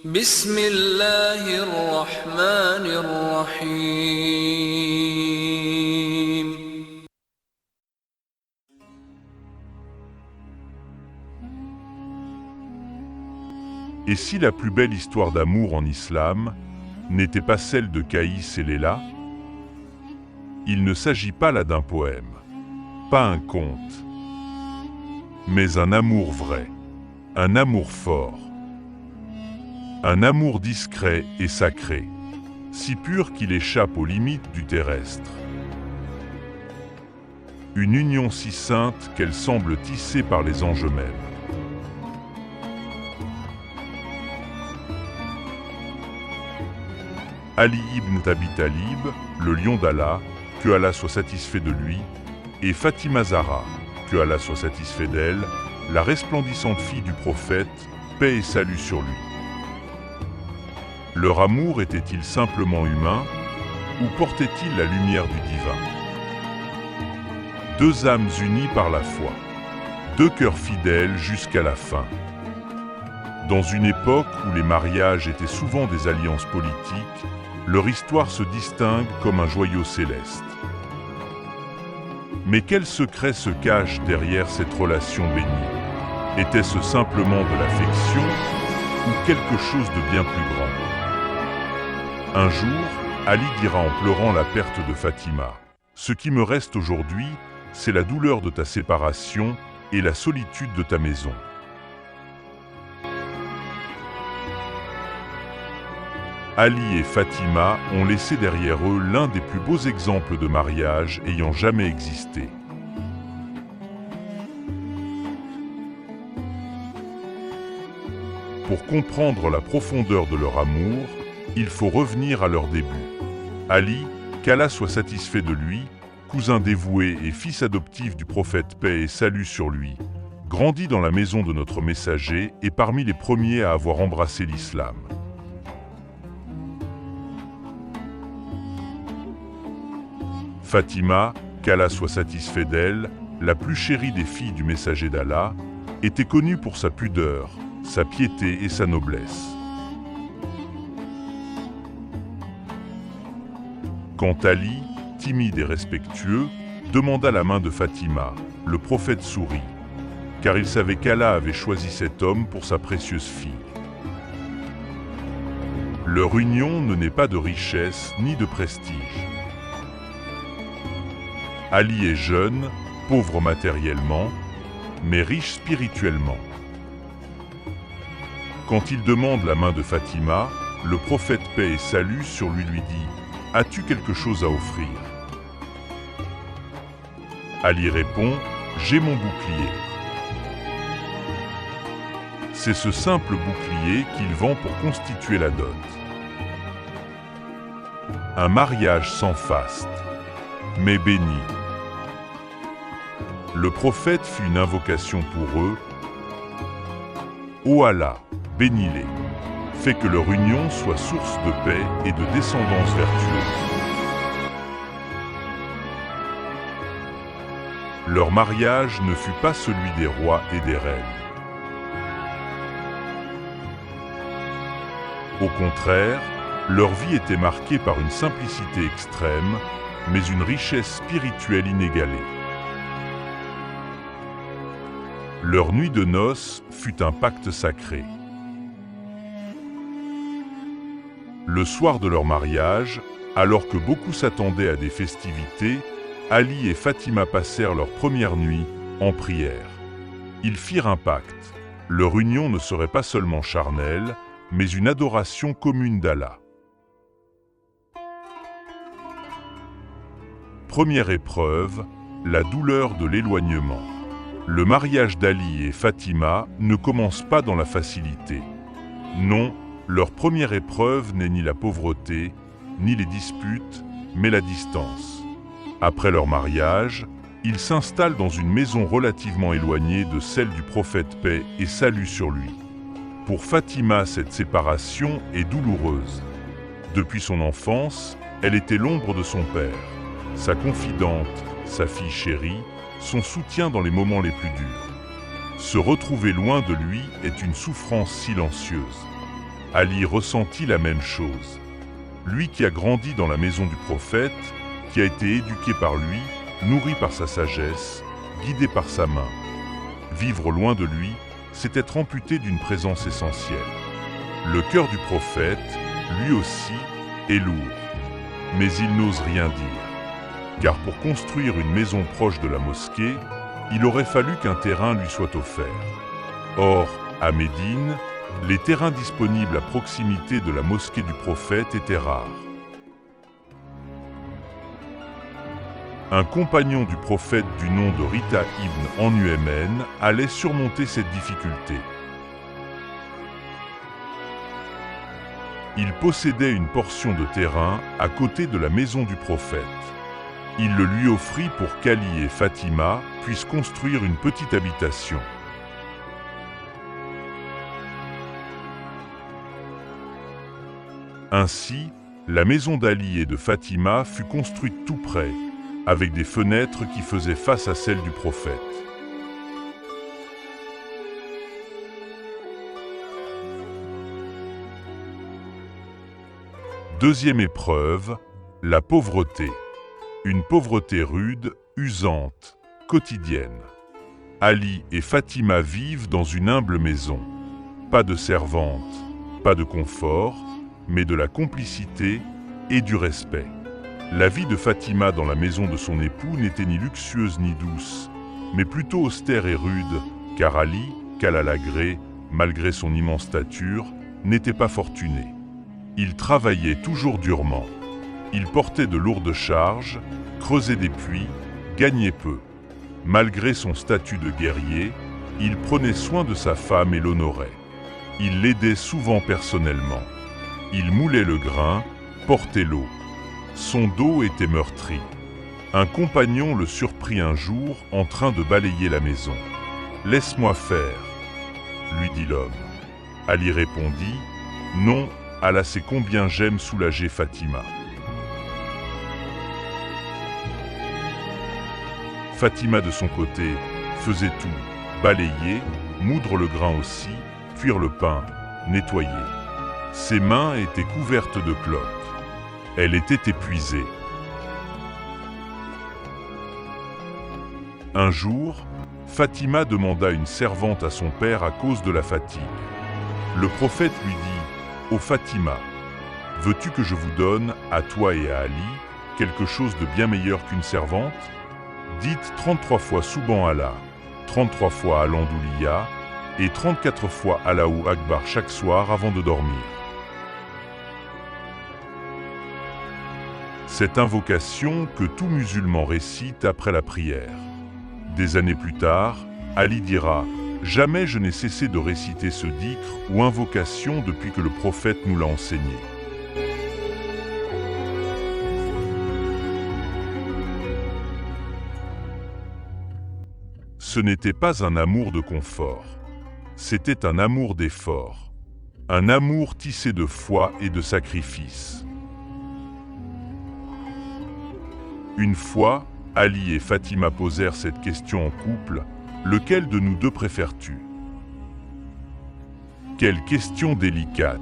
بسم الله الرحمن الرحيم. Et si la plus belle histoire d'amour en islam n'était pas celle de Caïs et Léla? Il ne s'agit pas là d'un poème, pas un conte, mais un amour vrai, un amour fort, un amour discret et sacré, si pur qu'il échappe aux limites du terrestre. Une union si sainte qu'elle semble tissée par les anges mêmes. Ali ibn Abi Talib, le lion d'Allah, que Allah soit satisfait de lui, et Fatima Zahra, que Allah soit satisfait d'elle, la resplendissante fille du prophète, paix et salut sur lui. Leur amour était-il simplement humain, ou portait-il la lumière du divin? Deux âmes unies par la foi, deux cœurs fidèles jusqu'à la fin. Dans une époque où les mariages étaient souvent des alliances politiques, leur histoire se distingue comme un joyau céleste. Mais quel secret se cache derrière cette relation bénie? Était-ce simplement de l'affection ou quelque chose de bien plus grand? Un jour, Ali dira en pleurant la perte de Fatima: « Ce qui me reste aujourd'hui, c'est la douleur de ta séparation et la solitude de ta maison. » Ali et Fatima ont laissé derrière eux l'un des plus beaux exemples de mariage ayant jamais existé. Pour comprendre la profondeur de leur amour, il faut revenir à leur début. Ali, qu'Allah soit satisfait de lui, cousin dévoué et fils adoptif du prophète paix et salut sur lui, grandit dans la maison de notre messager et parmi les premiers à avoir embrassé l'islam. Fatima, qu'Allah soit satisfait d'elle, la plus chérie des filles du messager d'Allah, était connue pour sa pudeur, sa piété et sa noblesse. Quand Ali, timide et respectueux, demanda la main de Fatima, le prophète sourit, car il savait qu'Allah avait choisi cet homme pour sa précieuse fille. Leur union ne naît pas de richesse ni de prestige. Ali est jeune, pauvre matériellement, mais riche spirituellement. Quand il demande la main de Fatima, le prophète paix et salut sur lui dit: « As-tu quelque chose à offrir ?» Ali répond: « J'ai mon bouclier. » C'est ce simple bouclier qu'il vend pour constituer la dot. Un mariage sans faste, mais béni. Le prophète fit une invocation pour eux. Ô Allah, bénis-les, fais que leur union soit source de paix et de descendance vertueuse. Leur mariage ne fut pas celui des rois et des reines. Au contraire, leur vie était marquée par une simplicité extrême, mais une richesse spirituelle inégalée. Leur nuit de noces fut un pacte sacré. Le soir de leur mariage, alors que beaucoup s'attendaient à des festivités, Ali et Fatima passèrent leur première nuit en prière. Ils firent un pacte. Leur union ne serait pas seulement charnelle, mais une adoration commune d'Allah. Première épreuve, la douleur de l'éloignement. Le mariage d'Ali et Fatima ne commence pas dans la facilité. Non, leur première épreuve n'est ni la pauvreté, ni les disputes, mais la distance. Après leur mariage, ils s'installent dans une maison relativement éloignée de celle du prophète paix et salut sur lui. Pour Fatima, cette séparation est douloureuse. Depuis son enfance, elle était l'ombre de son père, sa confidente, sa fille chérie, son soutien dans les moments les plus durs. Se retrouver loin de lui est une souffrance silencieuse. Ali ressentit la même chose. Lui qui a grandi dans la maison du prophète, qui a été éduqué par lui, nourri par sa sagesse, guidé par sa main. Vivre loin de lui, c'est être amputé d'une présence essentielle. Le cœur du prophète, lui aussi, est lourd. Mais il n'ose rien dire. Car pour construire une maison proche de la mosquée, il aurait fallu qu'un terrain lui soit offert. Or, à Médine, les terrains disponibles à proximité de la mosquée du prophète étaient rares. Un compagnon du prophète du nom de Rita ibn Annuemen allait surmonter cette difficulté. Il possédait une portion de terrain à côté de la maison du prophète. Il le lui offrit pour qu'Ali et Fatima puissent construire une petite habitation. Ainsi, la maison d'Ali et de Fatima fut construite tout près, avec des fenêtres qui faisaient face à celles du prophète. Deuxième épreuve, la pauvreté. Une pauvreté rude, usante, quotidienne. Ali et Fatima vivent dans une humble maison. Pas de servante, pas de confort, mais de la complicité et du respect. La vie de Fatima dans la maison de son époux n'était ni luxueuse ni douce, mais plutôt austère et rude, car Ali, qu'elle a l'agré, malgré son immense stature, n'était pas fortuné. Il travaillait toujours durement. Il portait de lourdes charges, creusait des puits, gagnait peu. Malgré son statut de guerrier, il prenait soin de sa femme et l'honorait. Il l'aidait souvent personnellement. Il moulait le grain, portait l'eau. Son dos était meurtri. Un compagnon le surprit un jour en train de balayer la maison. « Laisse-moi faire », lui dit l'homme. Ali répondit « Non, Allah sait combien j'aime soulager Fatima. » Fatima de son côté faisait tout, balayer, moudre le grain aussi, cuire le pain, nettoyer. Ses mains étaient couvertes de cloques. Elle était épuisée. Un jour, Fatima demanda une servante à son père à cause de la fatigue. Le prophète lui dit « Ô Fatima, veux-tu que je vous donne, à toi et à Ali, quelque chose de bien meilleur qu'une servante ? Dites 33 fois Souban Allah, 33 fois Al-Andouliya et 34 fois Allahu Akbar chaque soir avant de dormir. » Cette invocation que tout musulman récite après la prière. Des années plus tard, Ali dira « Jamais je n'ai cessé de réciter ce dhikr ou invocation depuis que le prophète nous l'a enseigné. » Ce n'était pas un amour de confort, c'était un amour d'effort, un amour tissé de foi et de sacrifice. Une fois, Ali et Fatima posèrent cette question en couple, « Lequel de nous deux préfères-tu » Quelle question délicate.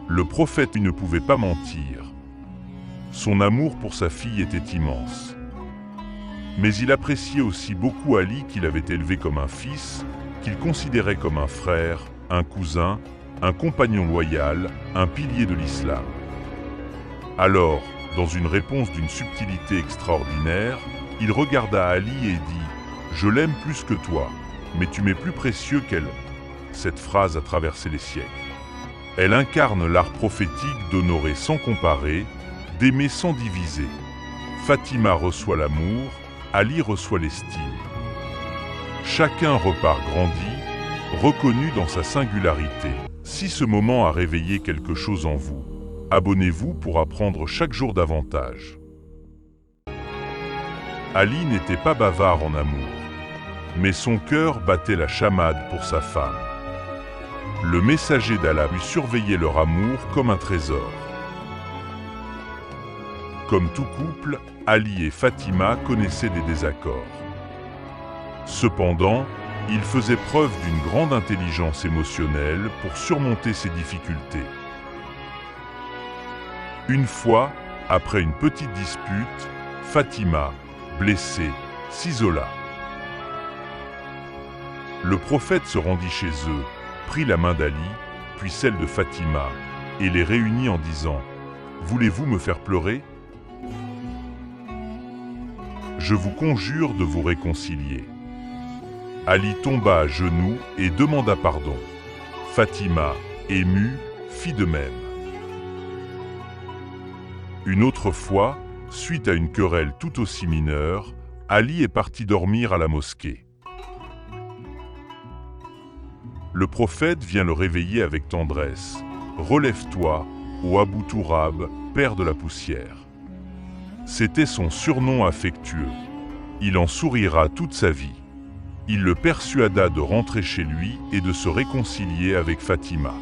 Le prophète ne pouvait pas mentir. Son amour pour sa fille était immense. Mais il appréciait aussi beaucoup Ali qu'il avait élevé comme un fils, qu'il considérait comme un frère, un cousin, un compagnon loyal, un pilier de l'islam. Alors, dans une réponse d'une subtilité extraordinaire, il regarda Ali et dit « Je l'aime plus que toi, mais tu m'es plus précieux qu'elle. » Cette phrase a traversé les siècles. Elle incarne l'art prophétique d'honorer sans comparer, d'aimer sans diviser. Fatima reçoit l'amour, Ali reçoit l'estime. Chacun repart grandi, reconnu dans sa singularité. Si ce moment a réveillé quelque chose en vous, abonnez-vous pour apprendre chaque jour davantage. Ali n'était pas bavard en amour, mais son cœur battait la chamade pour sa femme. Le messager d'Allah lui surveillait leur amour comme un trésor. Comme tout couple, Ali et Fatima connaissaient des désaccords. Cependant, Il faisait preuve d'une grande intelligence émotionnelle pour surmonter ses difficultés. Une fois, après une petite dispute, Fatima, blessée, s'isola. Le prophète se rendit chez eux, prit la main d'Ali, puis celle de Fatima, et les réunit en disant « Voulez-vous me faire pleurer ? Je vous conjure de vous réconcilier. » Ali tomba à genoux et demanda pardon. Fatima, émue, fit de même. Une autre fois, suite à une querelle tout aussi mineure, Ali est parti dormir à la mosquée. Le prophète vient le réveiller avec tendresse. « Relève-toi, ô Abu Tourab, père de la poussière. » C'était son surnom affectueux. Il en sourira toute sa vie. Il le persuada de rentrer chez lui et de se réconcilier avec Fatima.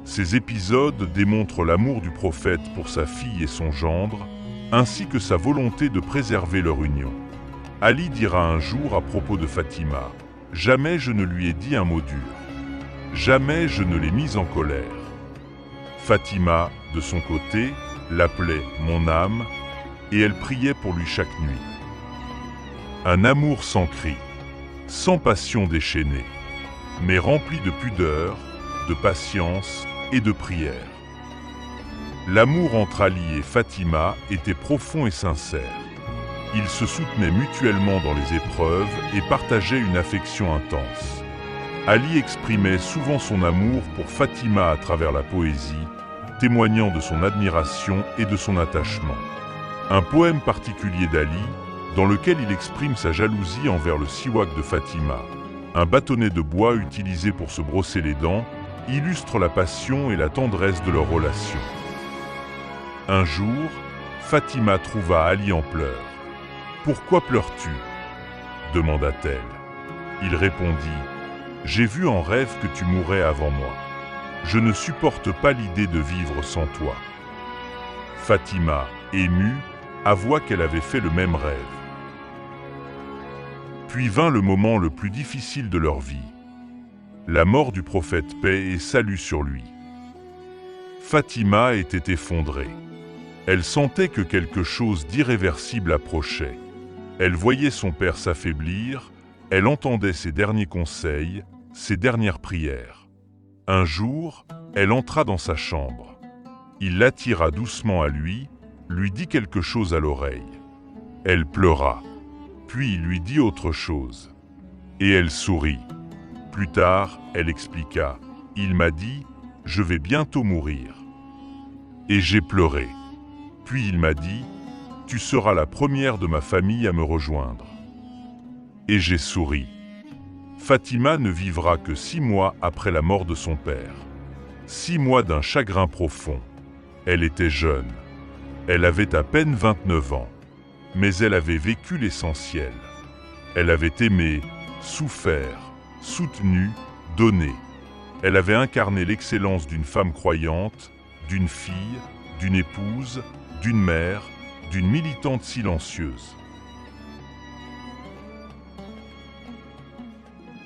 Ces épisodes démontrent l'amour du prophète pour sa fille et son gendre, ainsi que sa volonté de préserver leur union. Ali dira un jour à propos de Fatima « Jamais je ne lui ai dit un mot dur. Jamais je ne l'ai mise en colère. » Fatima, de son côté, l'appelait « mon âme » et elle priait pour lui chaque nuit. Un amour sans cri, sans passion déchaînée, mais rempli de pudeur, de patience et de prière. L'amour entre Ali et Fatima était profond et sincère. Ils se soutenaient mutuellement dans les épreuves et partageaient une affection intense. Ali exprimait souvent son amour pour Fatima à travers la poésie, témoignant de son admiration et de son attachement. Un poème particulier d'Ali, dans lequel il exprime sa jalousie envers le siwak de Fatima, un bâtonnet de bois utilisé pour se brosser les dents, illustre la passion et la tendresse de leur relation. Un jour, Fatima trouva Ali en pleurs. « Pourquoi pleures-tu » demanda-t-elle. Il répondit « J'ai vu en rêve que tu mourrais avant moi. Je ne supporte pas l'idée de vivre sans toi. » Fatima, émue, avoua qu'elle avait fait le même rêve. Puis vint le moment le plus difficile de leur vie. La mort du prophète paix et salut sur lui. Fatima était effondrée. Elle sentait que quelque chose d'irréversible approchait. Elle voyait son père s'affaiblir, elle entendait ses derniers conseils, ses dernières prières. Un jour, elle entra dans sa chambre. Il l'attira doucement à lui dit quelque chose à l'oreille. Elle pleura. Puis il lui dit autre chose. Et elle sourit. Plus tard, elle expliqua. Il m'a dit, je vais bientôt mourir. Et j'ai pleuré. Puis il m'a dit, tu seras la première de ma famille à me rejoindre. Et j'ai souri. Fatima ne vivra que 6 mois après la mort de son père. 6 mois d'un chagrin profond. Elle était jeune. Elle avait à peine 29 ans. Mais elle avait vécu l'essentiel. Elle avait aimé, souffert, soutenu, donné. Elle avait incarné l'excellence d'une femme croyante, d'une fille, d'une épouse, d'une mère, d'une militante silencieuse.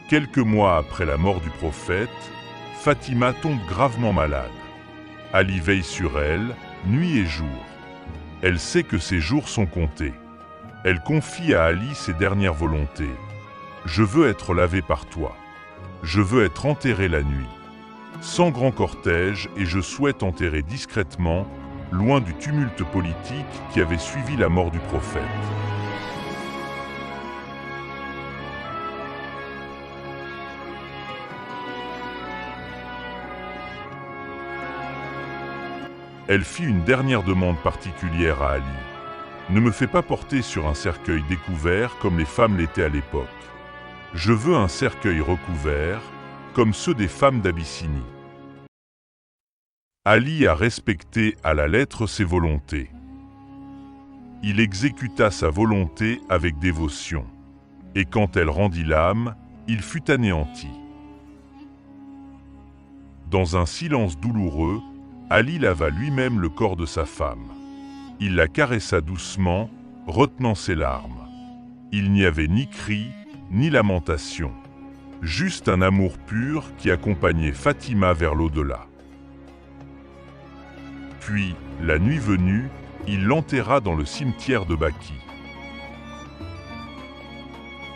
Quelques mois après la mort du prophète, Fatima tombe gravement malade. Ali veille sur elle, nuit et jour. Elle sait que ses jours sont comptés. Elle confie à Ali ses dernières volontés. « Je veux être lavée par toi. Je veux être enterrée la nuit. Sans grand cortège et je souhaite enterrer discrètement, loin du tumulte politique qui avait suivi la mort du prophète. » Elle fit une dernière demande particulière à Ali. « Ne me fais pas porter sur un cercueil découvert comme les femmes l'étaient à l'époque. Je veux un cercueil recouvert, comme ceux des femmes d'Abyssinie. » Ali a respecté à la lettre ses volontés. Il exécuta sa volonté avec dévotion. Et quand elle rendit l'âme, il fut anéanti. Dans un silence douloureux, Ali lava lui-même le corps de sa femme. Il la caressa doucement, retenant ses larmes. Il n'y avait ni cri, ni lamentation. juste un amour pur qui accompagnait Fatima vers l'au-delà. Puis, la nuit venue, il l'enterra dans le cimetière de Baqi.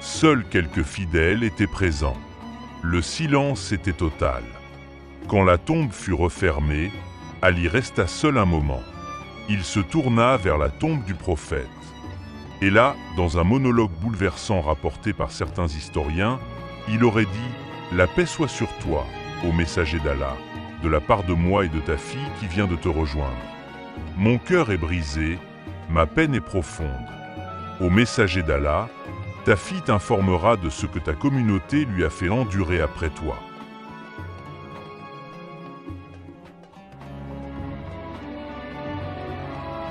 Seuls quelques fidèles étaient présents. Le silence était total. Quand la tombe fut refermée, Ali resta seul un moment. Il se tourna vers la tombe du prophète. Et là, dans un monologue bouleversant rapporté par certains historiens, il aurait dit « La paix soit sur toi, ô messager d'Allah, de la part de moi et de ta fille qui vient de te rejoindre. Mon cœur est brisé, ma peine est profonde. Ô messager d'Allah, ta fille t'informera de ce que ta communauté lui a fait endurer après toi. »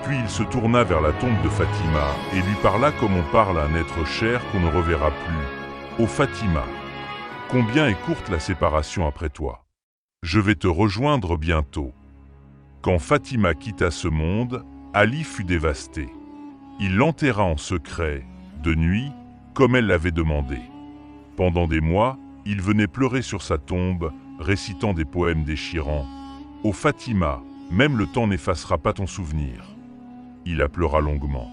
Puis il se tourna vers la tombe de Fatima et lui parla comme on parle à un être cher qu'on ne reverra plus. « Ô Fatima, combien est courte la séparation après toi. Je vais te rejoindre bientôt. » Quand Fatima quitta ce monde, Ali fut dévasté. Il l'enterra en secret, de nuit, comme elle l'avait demandé. Pendant des mois, il venait pleurer sur sa tombe, récitant des poèmes déchirants. « Ô Fatima, même le temps n'effacera pas ton souvenir. » Il la pleura longuement.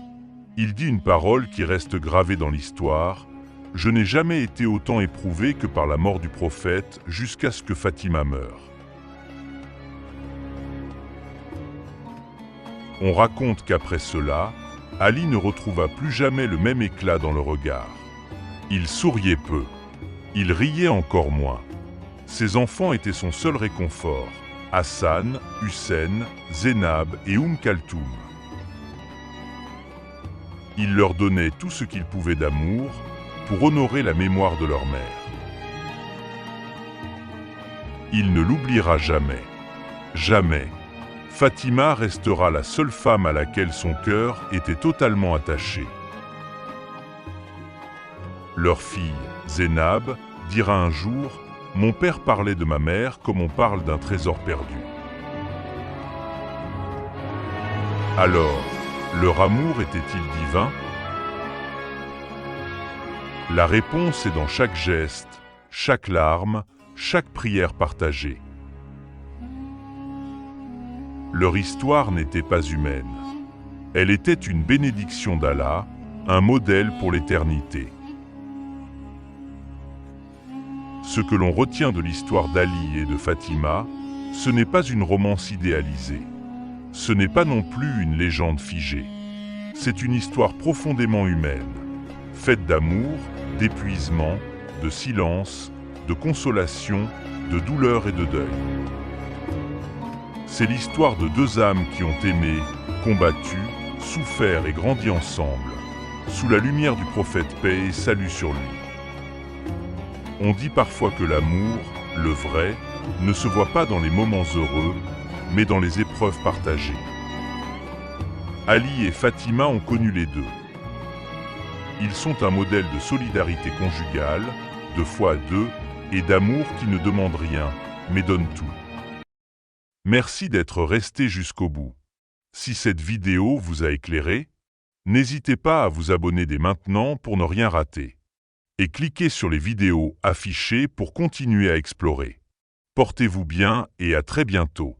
Il dit une parole qui reste gravée dans l'histoire. « Je n'ai jamais été autant éprouvé que par la mort du prophète jusqu'à ce que Fatima meure. » On raconte qu'après cela, Ali ne retrouva plus jamais le même éclat dans le regard. Il souriait peu. Il riait encore moins. Ses enfants étaient son seul réconfort. Hassan, Hussein, Zénab et Kalthoum. Il leur donnait tout ce qu'ils pouvaient d'amour pour honorer la mémoire de leur mère. Il ne l'oubliera jamais. Jamais. Fatima restera la seule femme à laquelle son cœur était totalement attaché. Leur fille, Zénab, dira un jour « Mon père parlait de ma mère comme on parle d'un trésor perdu. » Alors, leur amour était-il divin? La réponse est dans chaque geste, chaque larme, chaque prière partagée. Leur histoire n'était pas humaine. Elle était une bénédiction d'Allah, un modèle pour l'éternité. Ce que l'on retient de l'histoire d'Ali et de Fatima, ce n'est pas une romance idéalisée. Ce n'est pas non plus une légende figée. C'est une histoire profondément humaine, faite d'amour, d'épuisement, de silence, de consolation, de douleur et de deuil. C'est l'histoire de deux âmes qui ont aimé, combattu, souffert et grandi ensemble, sous la lumière du prophète paix et salut sur lui. On dit parfois que l'amour, le vrai, ne se voit pas dans les moments heureux, mais dans les épreuves partagées. Ali et Fatima ont connu les deux. Ils sont un modèle de solidarité conjugale, de foi à deux et d'amour qui ne demande rien, mais donne tout. Merci d'être resté jusqu'au bout. Si cette vidéo vous a éclairé, n'hésitez pas à vous abonner dès maintenant pour ne rien rater. Et cliquez sur les vidéos affichées pour continuer à explorer. Portez-vous bien et à très bientôt.